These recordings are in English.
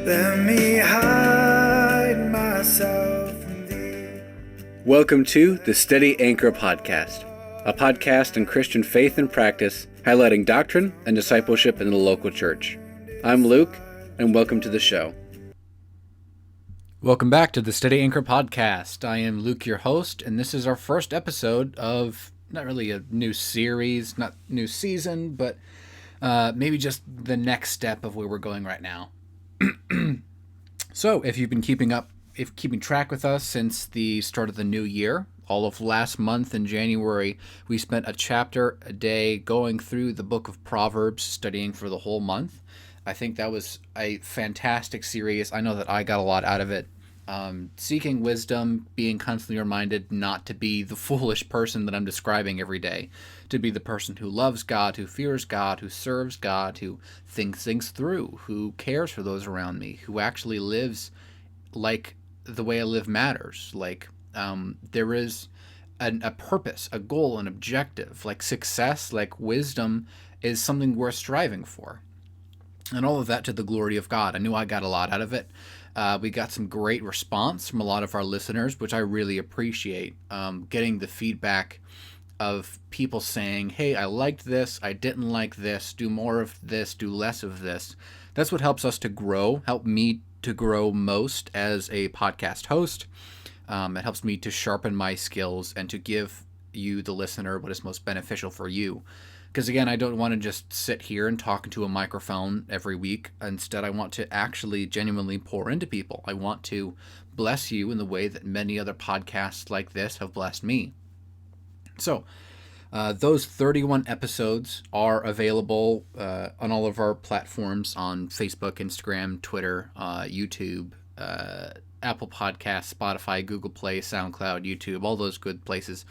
Let me hide myself in thee. Welcome to the Steady Anchor Podcast, a podcast on Christian faith and practice, highlighting doctrine and discipleship in the local church. I'm Luke, and welcome to the show. Welcome back to the Steady Anchor Podcast. I am Luke, your host, and this is our first episode of not really a new series, not new season, but maybe just the next step of where we're going right now. So, if you've been keeping track with us since the start of the new year, all of last month in January, we spent a chapter a day going through the book of Proverbs, studying for the whole month. I think that was a fantastic series. I know that I got a lot out of it. Seeking wisdom, being constantly reminded not to be the foolish person that I'm describing every day, to be the person who loves God, who fears God, who serves God, who thinks things through, who cares for those around me, who actually lives like the way I live matters. Like there is a purpose, a goal, an objective, like success, like wisdom is something worth striving for. And all of that to the glory of God. I knew I got a lot out of it. We got some great response from a lot of our listeners, which I really appreciate. Getting the feedback of people saying, hey, I liked this, I didn't like this, do more of this, do less of this. That's what helps us to grow, help me to grow most as a podcast host. It helps me to sharpen my skills and to give you, the listener, what is most beneficial for you. Because again, I don't want to just sit here and talk into a microphone every week. Instead, I want to actually genuinely pour into people. I want to bless you in the way that many other podcasts like this have blessed me. So, those 31 episodes are available on all of our platforms on Facebook, Instagram, Twitter, YouTube, Apple Podcasts, Spotify, Google Play, SoundCloud, YouTube, all those good places.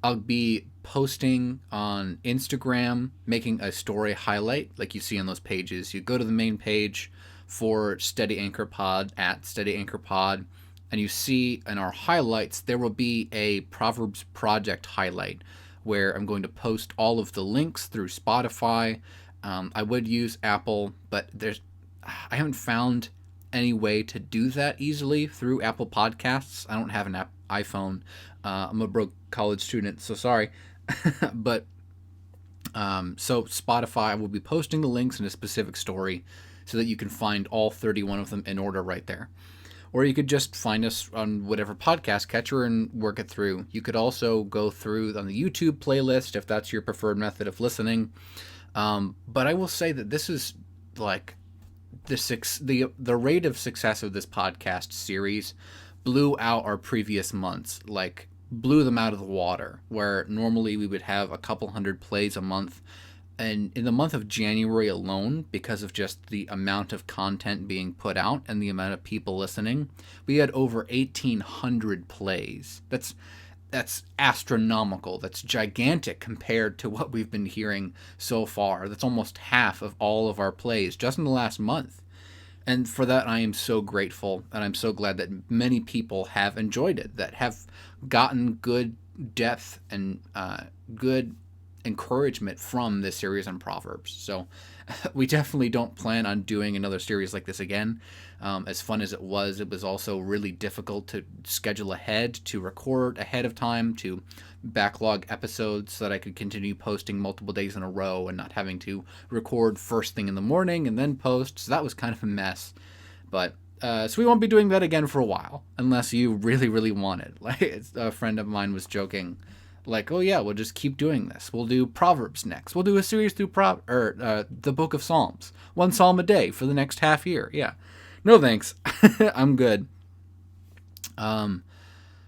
I'll be posting on Instagram, making a story highlight like you see on those pages. You go to the main page for Steady Anchor Pod, at Steady Anchor Pod, and you see in our highlights there will be a Proverbs Project highlight where I'm going to post all of the links through Spotify. I would use Apple, but I haven't found any way to do that easily through Apple Podcasts. I don't have an iPhone. I'm a broke college student, so sorry. But so Spotify, I will be posting the links in a specific story so that you can find all 31 of them in order right there. Or you could just find us on whatever podcast catcher and work it through. You could also go through on the YouTube playlist if that's your preferred method of listening. But I will say that this is like the rate of success of this podcast series blew out our previous months, like blew them out of the water, where normally we would have a couple hundred plays a month. And in the month of January alone, because of just the amount of content being put out and the amount of people listening, we had over 1,800 plays. That's astronomical. That's gigantic compared to what we've been hearing so far. That's almost half of all of our plays just in the last month. And for that, I am so grateful, and I'm so glad that many people have enjoyed it, that have gotten good depth and good encouragement from this series on Proverbs. So we definitely don't plan on doing another series like this again. As fun as it was also really difficult to schedule ahead, to record ahead of time, to backlog episodes so that I could continue posting multiple days in a row and not having to record first thing in the morning and then post. So that was kind of a mess. But so we won't be doing that again for a while, unless you really, really want it. Like a friend of mine was joking, like, oh yeah, we'll just keep doing this. We'll do Proverbs next. We'll do a series through the Book of Psalms. One psalm a day for the next half year. Yeah. No thanks. I'm good.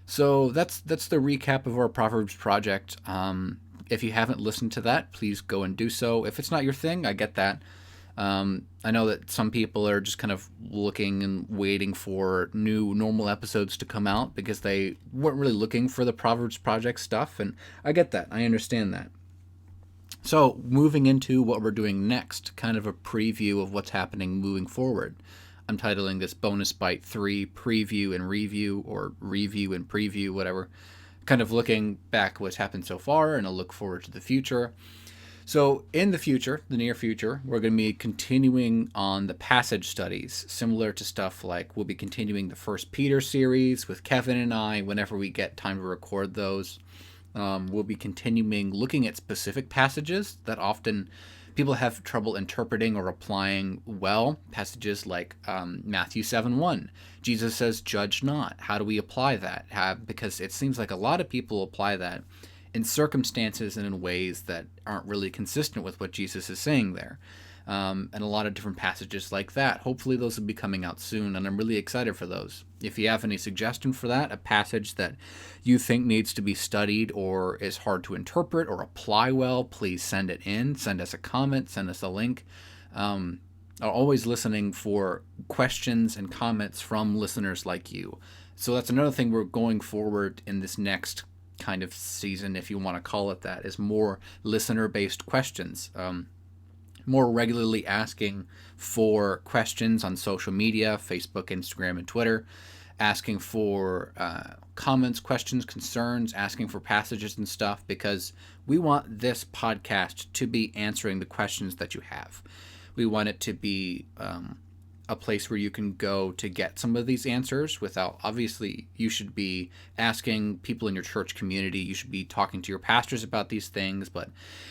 So that's the recap of our Proverbs Project. If you haven't listened to that, please go and do so. If it's not your thing, I get that. I know that some people are just kind of looking and waiting for new normal episodes to come out because they weren't really looking for the Proverbs Project stuff, and I get that. I understand that. So moving into what we're doing next, kind of a preview of what's happening moving forward. I'm titling this Bonus Bite 3 Preview and Review, or Review and Preview, whatever. Kind of looking back what's happened so far and a look forward to the future. So, in the near future, we're going to be continuing on the passage studies, similar to stuff like we'll be continuing the First Peter series with Kevin and I whenever we get time to record those. We'll be continuing looking at specific passages that often people have trouble interpreting or applying well. Passages like Matthew 7:1. Jesus says, "Judge not." How do we apply that? Because it seems like a lot of people apply that in circumstances and in ways that aren't really consistent with what Jesus is saying there. And a lot of different passages like that. Hopefully those will be coming out soon, and I'm really excited for those. If you have any suggestion for that, a passage that you think needs to be studied or is hard to interpret or apply well, please send it in. Send us a comment, send us a link. I'm always listening for questions and comments from listeners like you. So that's another thing we're going forward in this next kind of season, if you want to call it that, is more listener-based questions. More regularly asking for questions on social media, Facebook, Instagram, and Twitter, asking for comments, questions, concerns, asking for passages and stuff, because we want this podcast to be answering the questions that you have. We want it to be a place where you can go to get some of these answers without, obviously, you should be asking people in your church community. You should be talking to your pastors about these things. But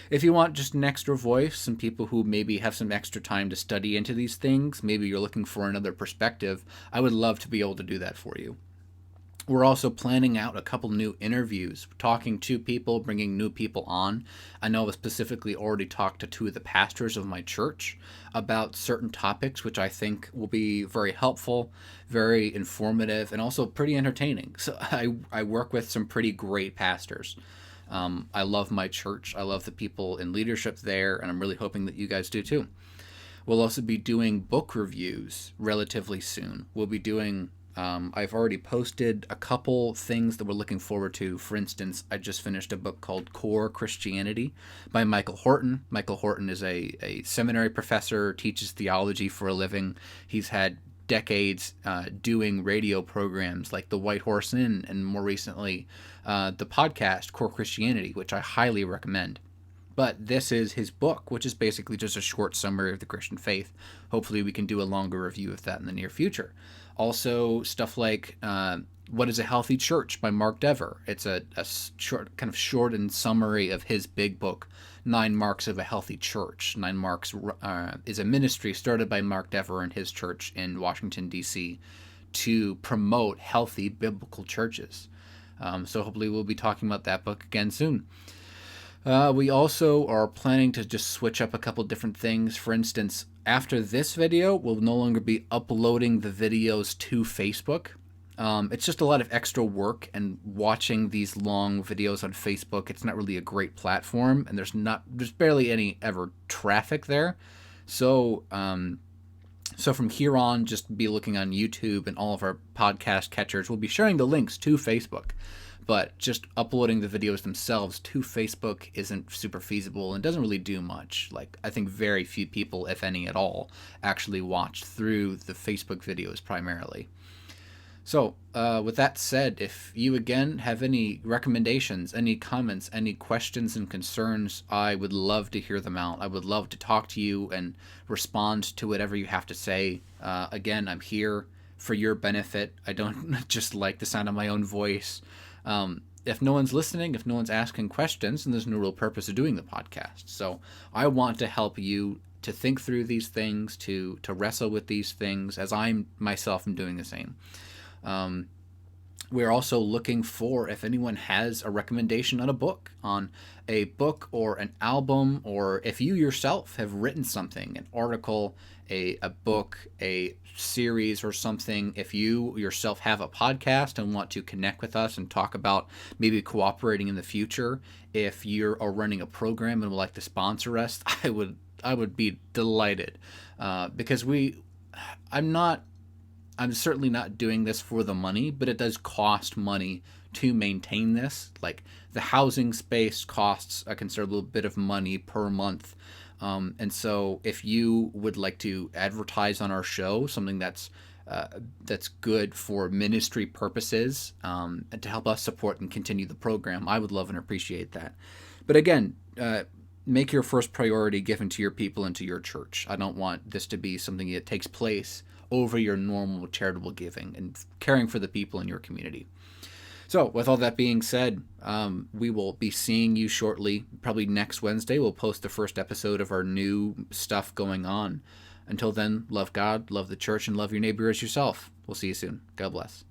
if you want just an extra voice, some people who maybe have some extra time to study into these things, maybe you're looking for another perspective, I would love to be able to do that for you. We're also planning out a couple new interviews, talking to people, bringing new people on. I know I've specifically already talked to two of the pastors of my church about certain topics, which I think will be very helpful, very informative, and also pretty entertaining. So I work with some pretty great pastors. I love my church. I love the people in leadership there, and I'm really hoping that you guys do too. We'll also be doing book reviews relatively soon. We'll be doing I've already posted a couple things that we're looking forward to. For instance, I just finished a book called Core Christianity by Michael Horton. Michael Horton is a seminary professor, teaches theology for a living. He's had decades doing radio programs like The White Horse Inn, and more recently the podcast Core Christianity, which I highly recommend. But this is his book, which is basically just a short summary of the Christian faith. Hopefully we can do a longer review of that in the near future. Also, stuff like What is a Healthy Church by Mark Dever. It's a shortened summary of his big book, 9 Marks of a Healthy Church. 9 Marks is a ministry started by Mark Dever and his church in Washington, D.C. to promote healthy biblical churches. So hopefully we'll be talking about that book again soon. We also are planning to just switch up a couple different things. For instance, after this video, we'll no longer be uploading the videos to Facebook. It's just a lot of extra work, and watching these long videos on Facebook, it's not really a great platform, and there's barely any ever traffic there. So from here on, just be looking on YouTube and all of our podcast catchers. We'll be sharing the links to Facebook. But just uploading the videos themselves to Facebook isn't super feasible and doesn't really do much. Like, I think very few people, if any at all, actually watch through the Facebook videos primarily. So, with that said, if you again have any recommendations, any comments, any questions and concerns, I would love to hear them out. I would love to talk to you and respond to whatever you have to say. Again, I'm here for your benefit. I don't just like the sound of my own voice. If no one's listening, if no one's asking questions, then there's no real purpose of doing the podcast. So I want to help you to think through these things, to wrestle with these things, as I myself am doing the same. We're also looking for if anyone has a recommendation on a book or an album, or if you yourself have written something, an article, a book, a series or something. If you yourself have a podcast and want to connect with us and talk about maybe cooperating in the future, if you're running a program and would like to sponsor us, I would be delighted, because I'm certainly not doing this for the money, but it does cost money to maintain this. Like, the housing space costs a considerable bit of money per month. And so if you would like to advertise on our show, something that's good for ministry purposes, and to help us support and continue the program, I would love and appreciate that. But again, make your first priority giving to your people and to your church. I don't want this to be something that takes place over your normal charitable giving and caring for the people in your community. So with all that being said, we will be seeing you shortly. Probably next Wednesday, we'll post the first episode of our new stuff going on. Until then, love God, love the church, and love your neighbor as yourself. We'll see you soon. God bless.